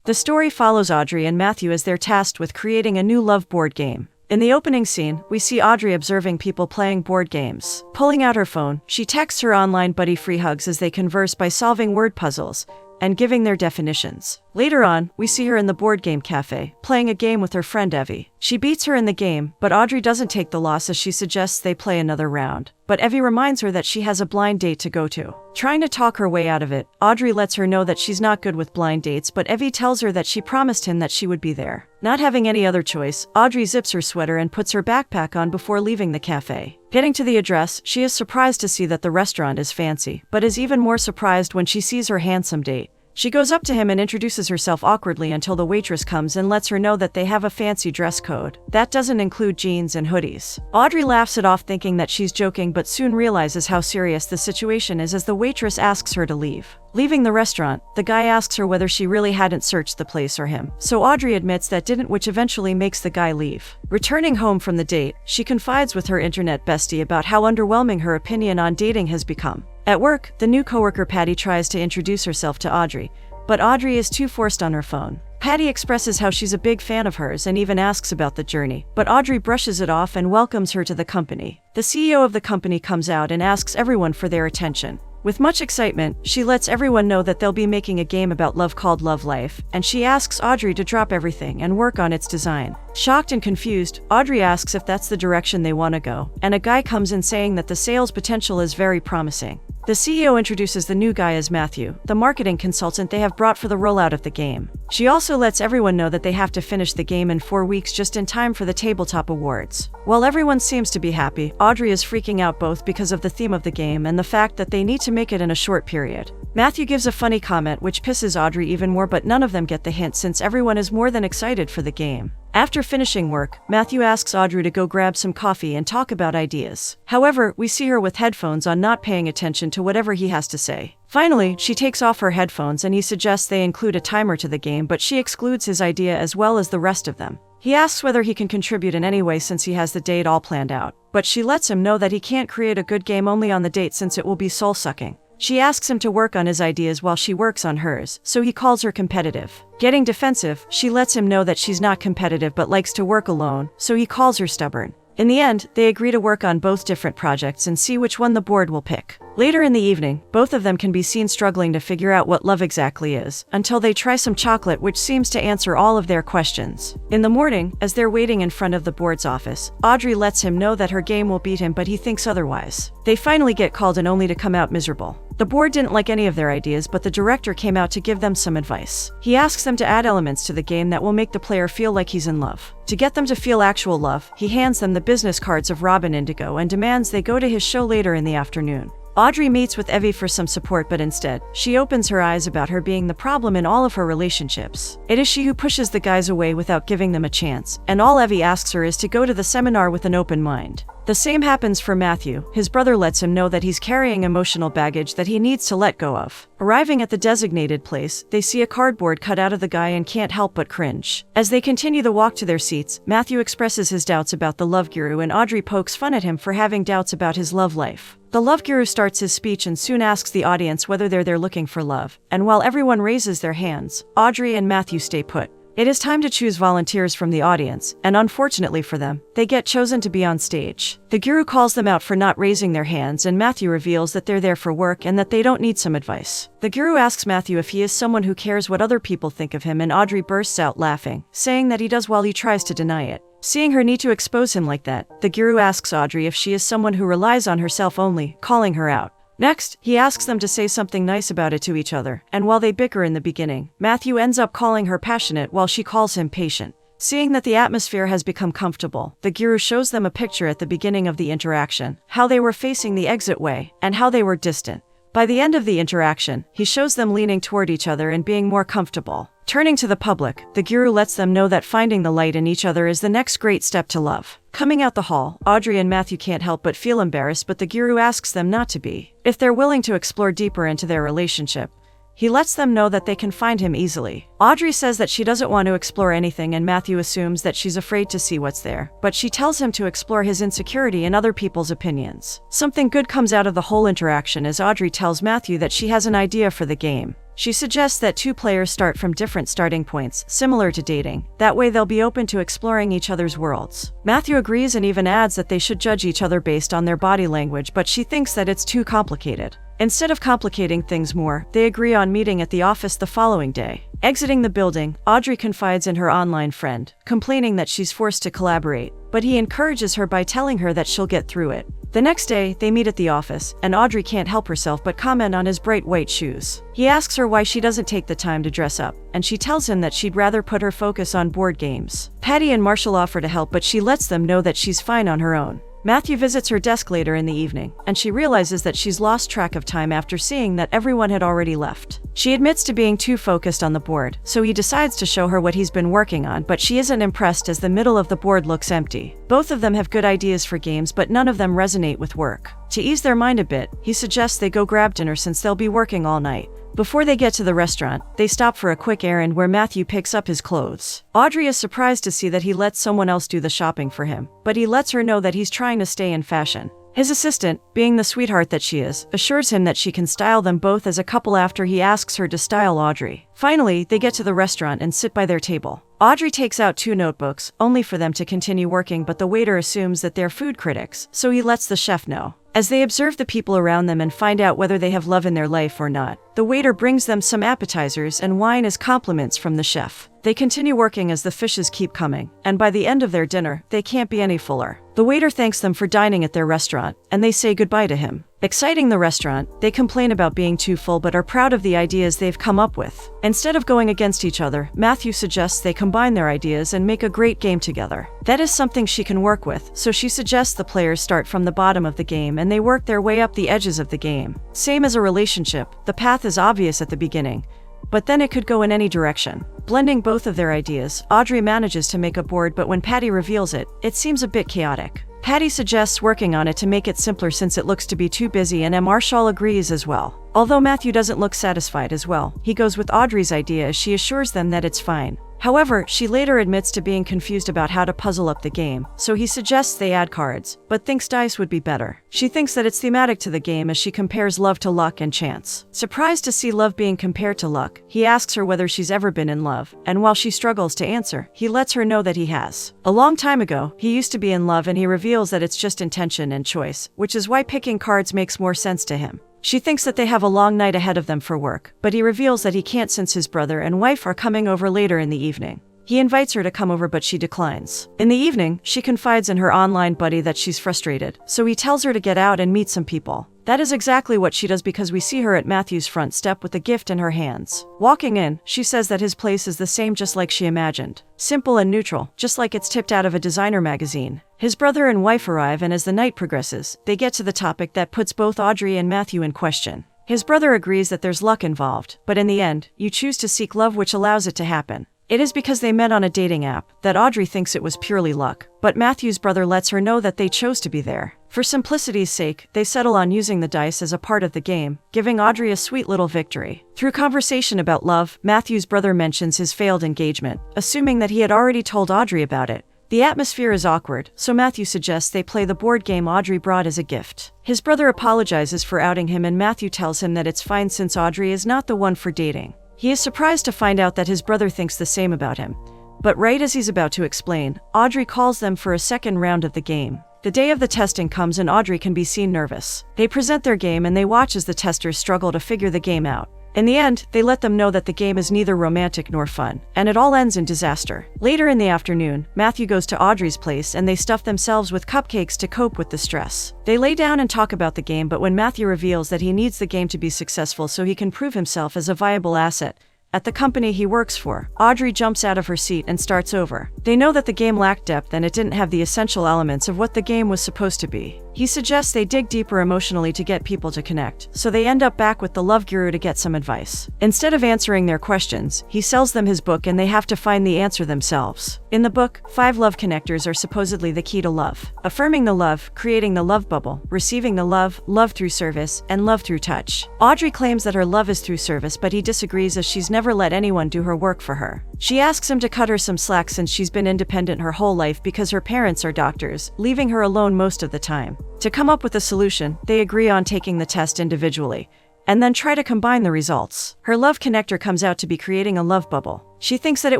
The story follows Audrey and Matthew as they're tasked with creating a new love board game. In the opening scene, we see Audrey observing people playing board games. Pulling out her phone, she texts her online buddy free hugs as they converse by solving word puzzles and giving their definitions. Later on, we see her in the board game cafe, playing a game with her friend Evie. She beats her in the game, but Audrey doesn't take the loss as she suggests they play another round. But Evie reminds her that she has a blind date to go to. Trying to talk her way out of it, Audrey lets her know that she's not good with blind dates, but Evie tells her that she promised him that she would be there. Not having any other choice, Audrey zips her sweater and puts her backpack on before leaving the cafe. Getting to the address, she is surprised to see that the restaurant is fancy, but is even more surprised when she sees her handsome date. She goes up to him and introduces herself awkwardly until the waitress comes and lets her know that they have a fancy dress code. That doesn't include jeans and hoodies. Audrey laughs it off thinking that she's joking, but soon realizes how serious the situation is as the waitress asks her to leave. Leaving the restaurant, the guy asks her whether she really hadn't searched the place or him. So Audrey admits that didn't, which eventually makes the guy leave. Returning home from the date, she confides with her internet bestie about how underwhelming her opinion on dating has become. At work, the new coworker Patty tries to introduce herself to Audrey, but Audrey is too forced on her phone. Patty expresses how she's a big fan of hers and even asks about the journey, but Audrey brushes it off and welcomes her to the company. The CEO of the company comes out and asks everyone for their attention. With much excitement, she lets everyone know that they'll be making a game about love called Love Life, and she asks Audrey to drop everything and work on its design. Shocked and confused, Audrey asks if that's the direction they want to go, and a guy comes in saying that the sales potential is very promising. The CEO introduces the new guy as Matthew, the marketing consultant they have brought for the rollout of the game. She also lets everyone know that they have to finish the game in 4 weeks just in time for the tabletop awards. While everyone seems to be happy, Audrey is freaking out both because of the theme of the game and the fact that they need to make it in a short period. Matthew gives a funny comment which pisses Audrey even more, but none of them get the hint since everyone is more than excited for the game. After finishing work, Matthew asks Audrey to go grab some coffee and talk about ideas. However, we see her with headphones on, not paying attention to whatever he has to say. Finally, she takes off her headphones and he suggests they include a timer to the game, but she excludes his idea as well as the rest of them. He asks whether he can contribute in any way since he has the date all planned out, but she lets him know that he can't create a good game only on the date since it will be soul-sucking. She asks him to work on his ideas while she works on hers, so he calls her competitive. Getting defensive, she lets him know that she's not competitive but likes to work alone, so he calls her stubborn. In the end, they agree to work on both different projects and see which one the board will pick. Later in the evening, both of them can be seen struggling to figure out what love exactly is, until they try some chocolate which seems to answer all of their questions. In the morning, as they're waiting in front of the board's office, Audrey lets him know that her game will beat him, but he thinks otherwise. They finally get called in only to come out miserable. The board didn't like any of their ideas, but the director came out to give them some advice. He asks them to add elements to the game that will make the player feel like he's in love. To get them to feel actual love, he hands them the business cards of Robin Indigo and demands they go to his show later in the afternoon. Audrey meets with Evie for some support, but instead, she opens her eyes about her being the problem in all of her relationships. It is she who pushes the guys away without giving them a chance, and all Evie asks her is to go to the seminar with an open mind. The same happens for Matthew. His brother lets him know that he's carrying emotional baggage that he needs to let go of. Arriving at the designated place, they see a cardboard cut out of the guy and can't help but cringe. As they continue the walk to their seats, Matthew expresses his doubts about the love guru and Audrey pokes fun at him for having doubts about his love life. The love guru starts his speech and soon asks the audience whether they're there looking for love, and while everyone raises their hands, Audrey and Matthew stay put. It is time to choose volunteers from the audience, and unfortunately for them, they get chosen to be on stage. The guru calls them out for not raising their hands, and Matthew reveals that they're there for work and that they don't need some advice. The guru asks Matthew if he is someone who cares what other people think of him, and Audrey bursts out laughing, saying that he does while he tries to deny it. Seeing her need to expose him like that, the guru asks Audrey if she is someone who relies on herself only, calling her out. Next, he asks them to say something nice about it to each other, and while they bicker in the beginning, Matthew ends up calling her passionate while she calls him patient. Seeing that the atmosphere has become comfortable, the guru shows them a picture at the beginning of the interaction, how they were facing the exit way, and how they were distant. By the end of the interaction, he shows them leaning toward each other and being more comfortable. Turning to the public, the guru lets them know that finding the light in each other is the next great step to love. Coming out the hall, Audrey and Matthew can't help but feel embarrassed, but the guru asks them not to be. If they're willing to explore deeper into their relationship, he lets them know that they can find him easily. Audrey says that she doesn't want to explore anything, and Matthew assumes that she's afraid to see what's there, but she tells him to explore his insecurity in other people's opinions. Something good comes out of the whole interaction as Audrey tells Matthew that she has an idea for the game. She suggests that two players start from different starting points, similar to dating. That way they'll be open to exploring each other's worlds. Matthew agrees and even adds that they should judge each other based on their body language, but she thinks that it's too complicated. Instead of complicating things more, they agree on meeting at the office the following day. Exiting the building, Audrey confides in her online friend, complaining that she's forced to collaborate, but he encourages her by telling her that she'll get through it. The next day, they meet at the office, and Audrey can't help herself but comment on his bright white shoes. He asks her why she doesn't take the time to dress up, and she tells him that she'd rather put her focus on board games. Patty and Marshall offer to help, but she lets them know that she's fine on her own. Matthew visits her desk later in the evening, and she realizes that she's lost track of time after seeing that everyone had already left. She admits to being too focused on the board, so he decides to show her what he's been working on, but she isn't impressed as the middle of the board looks empty. Both of them have good ideas for games, but none of them resonate with work. To ease their mind a bit, he suggests they go grab dinner since they'll be working all night. Before they get to the restaurant, they stop for a quick errand where Matthew picks up his clothes. Audrey is surprised to see that he lets someone else do the shopping for him, but he lets her know that he's trying to stay in fashion. His assistant, being the sweetheart that she is, assures him that she can style them both as a couple after he asks her to style Audrey. Finally, they get to the restaurant and sit by their table. Audrey takes out 2 notebooks, only for them to continue working, but the waiter assumes that they're food critics, so he lets the chef know. As they observe the people around them and find out whether they have love in their life or not, the waiter brings them some appetizers and wine as compliments from the chef. They continue working as the fishes keep coming, and by the end of their dinner, they can't be any fuller. The waiter thanks them for dining at their restaurant, and they say goodbye to him. Exiting the restaurant, they complain about being too full but are proud of the ideas they've come up with. Instead of going against each other, Matthew suggests they combine their ideas and make a great game together. That is something she can work with, so she suggests the players start from the bottom of the game and they work their way up the edges of the game. Same as a relationship, the path is obvious at the beginning, but then it could go in any direction. Blending both of their ideas, Audrey manages to make a board, but when Patty reveals it, it seems a bit chaotic. Patty suggests working on it to make it simpler since it looks to be too busy, and Marshall agrees as well. Although Matthew doesn't look satisfied as well, he goes with Audrey's idea as she assures them that it's fine. However, she later admits to being confused about how to puzzle up the game, so he suggests they add cards, but thinks dice would be better. She thinks that it's thematic to the game as she compares love to luck and chance. Surprised to see love being compared to luck, he asks her whether she's ever been in love, and while she struggles to answer, he lets her know that he has. A long time ago, he used to be in love, and he reveals that it's just intention and choice, which is why picking cards makes more sense to him. She thinks that they have a long night ahead of them for work, but he reveals that he can't since his brother and wife are coming over later in the evening. He invites her to come over, but she declines. In the evening, she confides in her online buddy that she's frustrated, so he tells her to get out and meet some people. That is exactly what she does because we see her at Matthew's front step with a gift in her hands. Walking in, she says that his place is the same just like she imagined. Simple and neutral, just like it's tipped out of a designer magazine. His brother and wife arrive, and as the night progresses, they get to the topic that puts both Audrey and Matthew in question. His brother agrees that there's luck involved, but in the end, you choose to seek love, which allows it to happen. It is because they met on a dating app that Audrey thinks it was purely luck, but Matthew's brother lets her know that they chose to be there. For simplicity's sake, they settle on using the dice as a part of the game, giving Audrey a sweet little victory. Through conversation about love, Matthew's brother mentions his failed engagement, assuming that he had already told Audrey about it. The atmosphere is awkward, so Matthew suggests they play the board game Audrey brought as a gift. His brother apologizes for outing him, and Matthew tells him that it's fine since Audrey is not the one for dating. He is surprised to find out that his brother thinks the same about him. But right as he's about to explain, Audrey calls them for a second round of the game. The day of the testing comes and Audrey can be seen nervous. They present their game and they watch as the testers struggle to figure the game out. In the end, they let them know that the game is neither romantic nor fun, and it all ends in disaster. Later in the afternoon, Matthew goes to Audrey's place and they stuff themselves with cupcakes to cope with the stress. They lay down and talk about the game, but when Matthew reveals that he needs the game to be successful so he can prove himself as a viable asset at the company he works for, Audrey jumps out of her seat and starts over. They know that the game lacked depth and it didn't have the essential elements of what the game was supposed to be. He suggests they dig deeper emotionally to get people to connect, so they end up back with the love guru to get some advice. Instead of answering their questions, he sells them his book and they have to find the answer themselves. In the book, 5 love connectors are supposedly the key to love: affirming the love, creating the love bubble, receiving the love, love through service, and love through touch. Audrey claims that her love is through service, but he disagrees as she's never let anyone do her work for her. She asks him to cut her some slack since she's been independent her whole life because her parents are doctors, leaving her alone most of the time. To come up with a solution, they agree on taking the test individually, and then try to combine the results. Her love connector comes out to be creating a love bubble. She thinks that it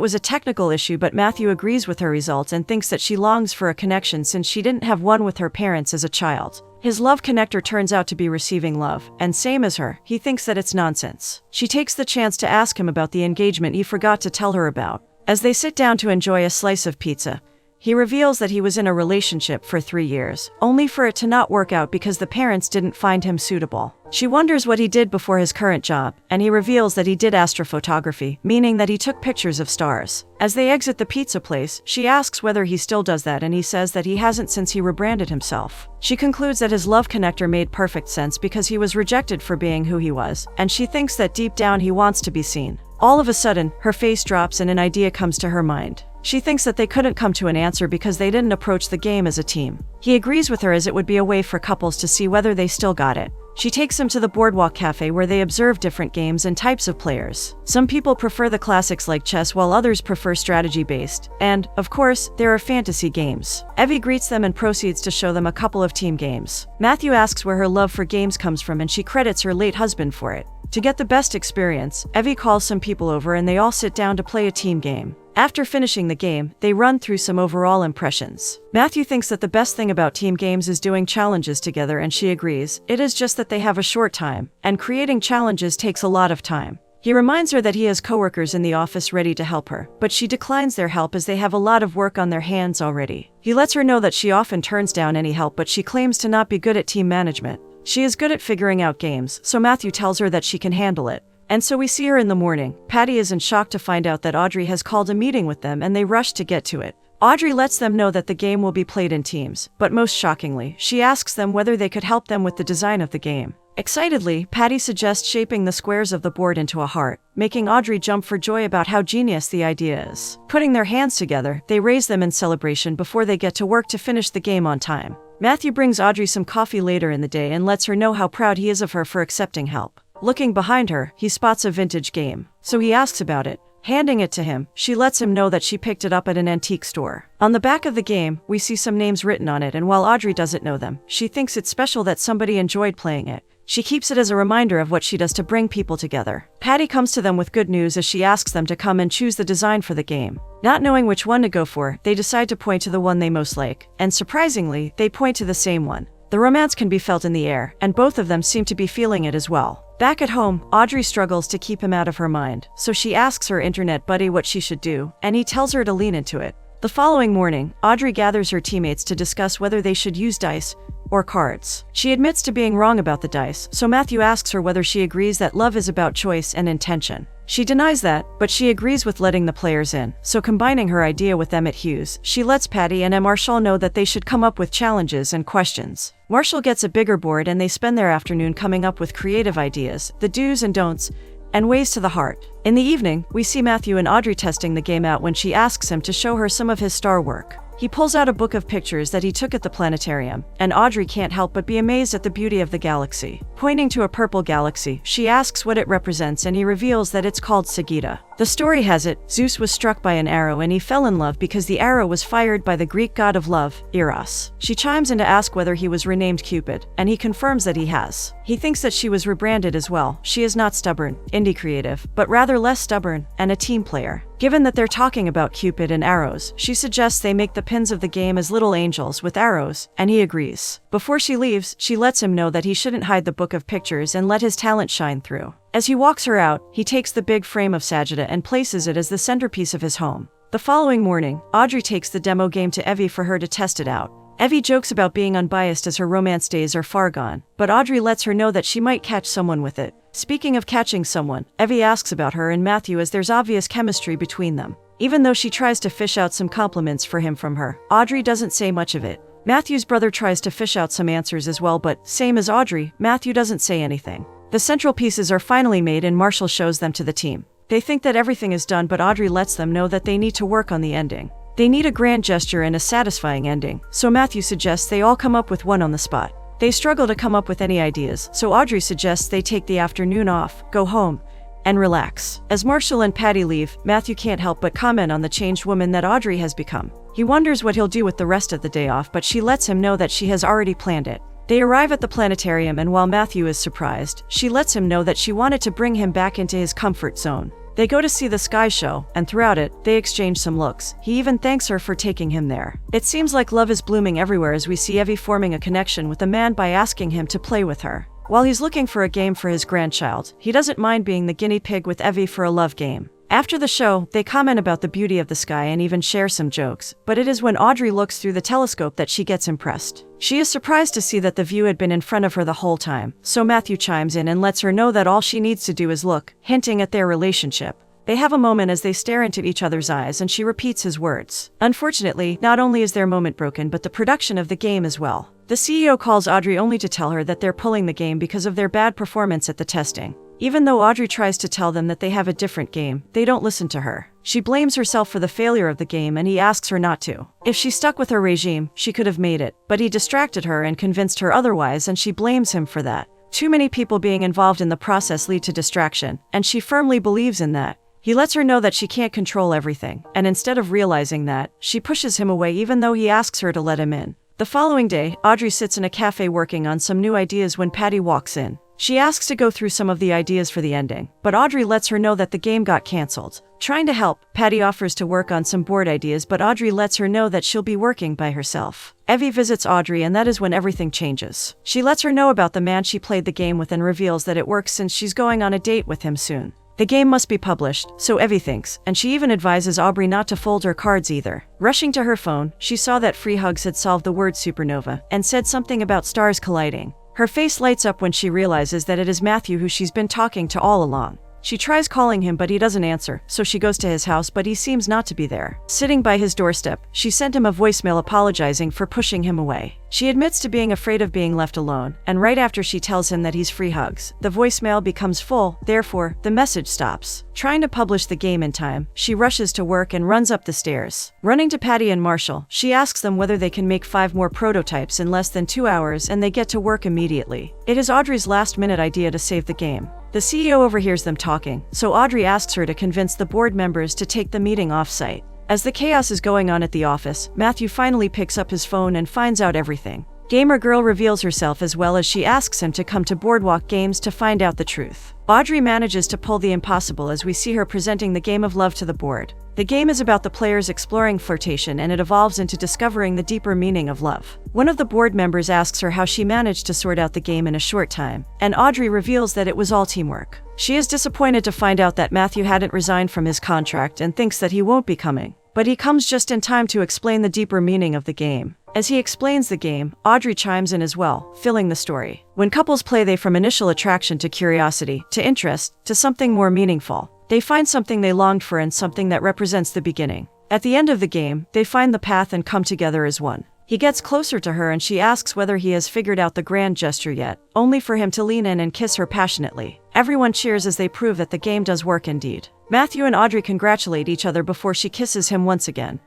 was a technical issue, but Matthew agrees with her results and thinks that she longs for a connection since she didn't have one with her parents as a child. His love connector turns out to be receiving love, and same as her, he thinks that it's nonsense. She takes the chance to ask him about the engagement he forgot to tell her about. As they sit down to enjoy a slice of pizza, he reveals that he was in a relationship for 3 years, only for it to not work out because the parents didn't find him suitable. She wonders what he did before his current job, and he reveals that he did astrophotography, meaning that he took pictures of stars. As they exit the pizza place, she asks whether he still does that, and he says that he hasn't since he rebranded himself. She concludes that his love connector made perfect sense because he was rejected for being who he was, and she thinks that deep down he wants to be seen. All of a sudden, her face drops and an idea comes to her mind. She thinks that they couldn't come to an answer because they didn't approach the game as a team. He agrees with her as it would be a way for couples to see whether they still got it. She takes him to the Boardwalk Cafe where they observe different games and types of players. Some people prefer the classics like chess while others prefer strategy-based. And, of course, there are fantasy games. Evie greets them and proceeds to show them a couple of team games. Matthew asks where her love for games comes from and she credits her late husband for it. To get the best experience, Evie calls some people over and they all sit down to play a team game. After finishing the game, they run through some overall impressions. Matthew thinks that the best thing about team games is doing challenges together, and she agrees. It is just that they have a short time, and creating challenges takes a lot of time. He reminds her that he has coworkers in the office ready to help her, but she declines their help as they have a lot of work on their hands already. He lets her know that she often turns down any help, but she claims to not be good at team management. She is good at figuring out games, so Matthew tells her that she can handle it. And so we see her in the morning. Patty is in shock to find out that Audrey has called a meeting with them and they rush to get to it. Audrey lets them know that the game will be played in teams, but most shockingly, she asks them whether they could help them with the design of the game. Excitedly, Patty suggests shaping the squares of the board into a heart, making Audrey jump for joy about how genius the idea is. Putting their hands together, they raise them in celebration before they get to work to finish the game on time. Matthew brings Audrey some coffee later in the day and lets her know how proud he is of her for accepting help. Looking behind her, he spots a vintage game, so he asks about it. Handing it to him, she lets him know that she picked it up at an antique store. On the back of the game, we see some names written on it, and while Audrey doesn't know them, she thinks it's special that somebody enjoyed playing it. She keeps it as a reminder of what she does to bring people together. Patty comes to them with good news as she asks them to come and choose the design for the game. Not knowing which one to go for, they decide to point to the one they most like, and surprisingly, they point to the same one. The romance can be felt in the air, and both of them seem to be feeling it as well. Back at home, Audrey struggles to keep him out of her mind, so she asks her internet buddy what she should do, and he tells her to lean into it. The following morning, Audrey gathers her teammates to discuss whether they should use dice or cards. She admits to being wrong about the dice, so Matthew asks her whether she agrees that love is about choice and intention. She denies that, but she agrees with letting the players in, so combining her idea with Emmett Hughes, she lets Patty and Marshall know that they should come up with challenges and questions. Marshall gets a bigger board and they spend their afternoon coming up with creative ideas, the do's and don'ts, and ways to the heart. In the evening, we see Matthew and Audrey testing the game out when she asks him to show her some of his star work. He pulls out a book of pictures that he took at the planetarium, and Audrey can't help but be amazed at the beauty of the galaxy. Pointing to a purple galaxy, she asks what it represents and he reveals that it's called Sagitta. The story has it, Zeus was struck by an arrow and he fell in love because the arrow was fired by the Greek god of love, Eros. She chimes in to ask whether he was renamed Cupid, and he confirms that he has. He thinks that she was rebranded as well. She is not stubborn, indie creative, but rather less stubborn, and a team player. Given that they're talking about Cupid and arrows, she suggests they make the pins of the game as little angels with arrows, and he agrees. Before she leaves, she lets him know that he shouldn't hide the book of pictures and let his talent shine through. As he walks her out, he takes the big frame of Sagitta and places it as the centerpiece of his home. The following morning, Audrey takes the demo game to Evie for her to test it out. Evie jokes about being unbiased as her romance days are far gone, but Audrey lets her know that she might catch someone with it. Speaking of catching someone, Evie asks about her and Matthew as there's obvious chemistry between them. Even though she tries to fish out some compliments for him from her, Audrey doesn't say much of it. Matthew's brother tries to fish out some answers as well, but same as Audrey, Matthew doesn't say anything. The central pieces are finally made and Marshall shows them to the team. They think that everything is done, but Audrey lets them know that they need to work on the ending. They need a grand gesture and a satisfying ending, so Matthew suggests they all come up with one on the spot. They struggle to come up with any ideas, so Audrey suggests they take the afternoon off, go home, and relax. As Marshall and Patty leave, Matthew can't help but comment on the changed woman that Audrey has become. He wonders what he'll do with the rest of the day off, but she lets him know that she has already planned it. They arrive at the planetarium, and while Matthew is surprised, she lets him know that she wanted to bring him back into his comfort zone. They go to see the sky show, and throughout it, they exchange some looks. He even thanks her for taking him there. It seems like love is blooming everywhere as we see Evie forming a connection with the man by asking him to play with her. While he's looking for a game for his grandchild, he doesn't mind being the guinea pig with Evie for a love game. After the show, they comment about the beauty of the sky and even share some jokes, but it is when Audrey looks through the telescope that she gets impressed. She is surprised to see that the view had been in front of her the whole time, so Matthew chimes in and lets her know that all she needs to do is look, hinting at their relationship. They have a moment as they stare into each other's eyes, and she repeats his words. Unfortunately, not only is their moment broken, but the production of the game as well. The CEO calls Audrey only to tell her that they're pulling the game because of their bad performance at the testing. Even though Audrey tries to tell them that they have a different game, they don't listen to her. She blames herself for the failure of the game, and he asks her not to. If she stuck with her regime, she could have made it, but he distracted her and convinced her otherwise, and she blames him for that. Too many people being involved in the process lead to distraction, and she firmly believes in that. He lets her know that she can't control everything, and instead of realizing that, she pushes him away even though he asks her to let him in. The following day, Audrey sits in a cafe working on some new ideas when Patty walks in. She asks to go through some of the ideas for the ending, but Audrey lets her know that the game got cancelled. Trying to help, Patty offers to work on some board ideas, but Audrey lets her know that she'll be working by herself. Evie visits Audrey, and that is when everything changes. She lets her know about the man she played the game with and reveals that it works since she's going on a date with him soon. The game must be published, so Evie thinks, and she even advises Aubrey not to fold her cards either. Rushing to her phone, she saw that Free Hugs had solved the word supernova and said something about stars colliding. Her face lights up when she realizes that it is Matthew who she's been talking to all along. She tries calling him, but he doesn't answer, so she goes to his house, but he seems not to be there. Sitting by his doorstep, she sent him a voicemail apologizing for pushing him away. She admits to being afraid of being left alone, and right after she tells him that he's Free Hugs, the voicemail becomes full, therefore, the message stops. Trying to publish the game in time, she rushes to work and runs up the stairs. Running to Patty and Marshall, she asks them whether they can make 5 more prototypes in less than 2 hours, and they get to work immediately. It is Audrey's last-minute idea to save the game. The CEO overhears them talking, so Audrey asks her to convince the board members to take the meeting off-site. As the chaos is going on at the office, Matthew finally picks up his phone and finds out everything. Gamer Girl reveals herself as well as she asks him to come to Boardwalk Games to find out the truth. Audrey manages to pull the impossible as we see her presenting the game of love to the board. The game is about the players exploring flirtation, and it evolves into discovering the deeper meaning of love. One of the board members asks her how she managed to sort out the game in a short time, and Audrey reveals that it was all teamwork. She is disappointed to find out that Matthew hadn't resigned from his contract and thinks that he won't be coming. But he comes just in time to explain the deeper meaning of the game. As he explains the game, Audrey chimes in as well, filling the story. When couples play, they from initial attraction to curiosity, to interest, to something more meaningful. They find something they longed for and something that represents the beginning. At the end of the game, they find the path and come together as one. He gets closer to her and she asks whether he has figured out the grand gesture yet, only for him to lean in and kiss her passionately. Everyone cheers as they prove that the game does work indeed. Matthew and Audrey congratulate each other before she kisses him once again.